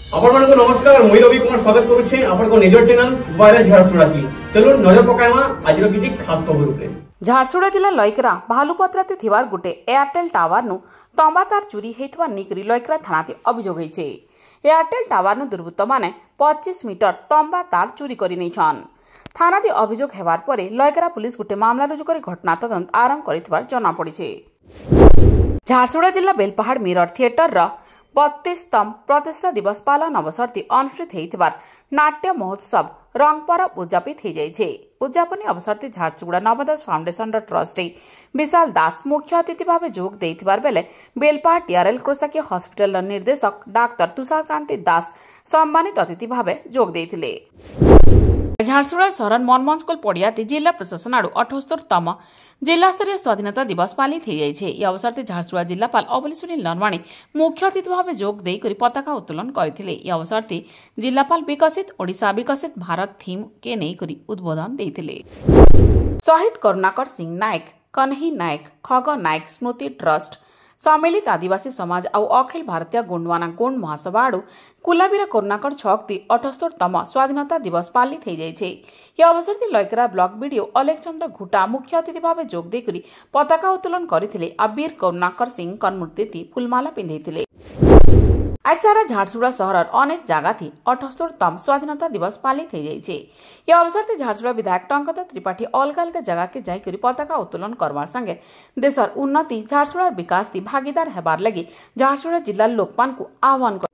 आपको नमस्कार मुई रवि कुमार स्वागत करुछे आपन निजर चैनल वायरल झारसुगुड़ा की। चलो नजर पकाइमा आज किछि खास खबर उपरे। झारसुगुड़ा जिला लयकरा भालुपत्राते थिवार गुटे एयरटेल टावर नु तंबा तार चोरी हेतवा निकरी लयकरा थानाते अभियोग होइछे। एयरटेल टावर नु दुर्बृत्त माने 25 मीटर तंबा तार चोरी करि नैछन। थानाते अभियोग हेबार परे लयकरा पुलिस गुटे मामला रुजु करि घटना तदंत आरंभ करिथिबार जणा पड़िछे। झारसुगुड़ा जिला बेलपहाड़ मिरर थिएटर रा 32तम प्रतिष्ठा दिवस पालन अवसर अनुष्ठित होइथिबार नाट्य महोत्सव रंग परब उद्यापित हो जाइछे। उद्यापन अवसर झारसुगुड़ा नवोदय फाउंडेशन ट्रस्टी विशाल दास मुख्य अतिथि भाव जोग देइथिबार बेले बेलपहाड़ टीआरएल क्रोसाकी हॉस्पिटल निर्देशक डाक्टर तुषारकांति दास सम्मानित अतिथि भाव जोग देइथिले। झारसुगुड़ा शहर मनमोहन स्कूल पड़ियाते जिला प्रशासन आड़ू 78तम जिला स्तरीय स्वाधीनता दिवस पालित हो जाइछे। यह अवसर झारसुगुड़ा जिलापाल अवली सुनील नरवाणी मुख्य अतिथि भाव जोग देई पताका उत्तोलन करथिले। यह अवसर जिलापाल विकसित ओडिशा विकसित भारत थीम के नहीं उद्बोधन देइथिले। शहीद करुणाकर सिंह नायक कन्ही नायक खग नायक स्मृति ट्रस्ट सम्मिलित आदिवासी समाज और अखिल भारतीय गोंडवाना गोंड महासभा आड़ू कुलाबीरा करुणाकर छक्ति 78तम स्वाधीनता दिवस पालित हो जाइछे। यह अवसर लयकरा ब्लॉक वीडियो अलेक्जेंडर घुटा मुख्य अतिथि भाव जोग देई पताका उत्तोलन करथिले। वीर करुणाकर सिंह मूर्ति फुलमाला पिंधैथिले। आज सारा झारसुगुड़ा शहर अनेक जगह 78तम स्वाधीनता दिवस पालित हो जाइछे। यह अवसर झारसुगुड़ा विधायक टंकता त्रिपाठी अलग अलग जगह के जाई पताका उत्तोलन करवार संगे देशर उन्नति झारसुगुड़ा विकास भागीदार हेबार लगी झारसुगुड़ा जिला लोकपाल को आह्वान कर।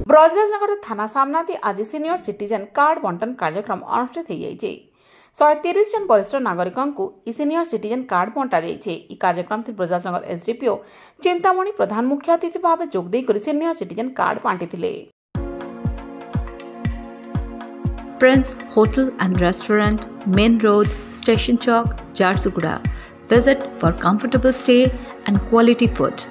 ब्रजराजनगर थाना सामना आज सीनियर सिटीजन कार्ड बंटन कार्यक्रम अनुष्ठित हो जाइछे। 130 जन वरिष्ठ नागरिकों को सीनियर सिटीजन कार्ड बंटा जाइछे। ई कार्यक्रम ब्रजराजनगर एसडीपीओ चिंतामणि प्रधान मुख्य अतिथि भाव जोग देई सीनियर सिटीजन कार्ड बांटिथिले। Prince Hotel and Restaurant, Main Road, Station Chowk, Jharsuguda. Visit for comfortable stay and quality food.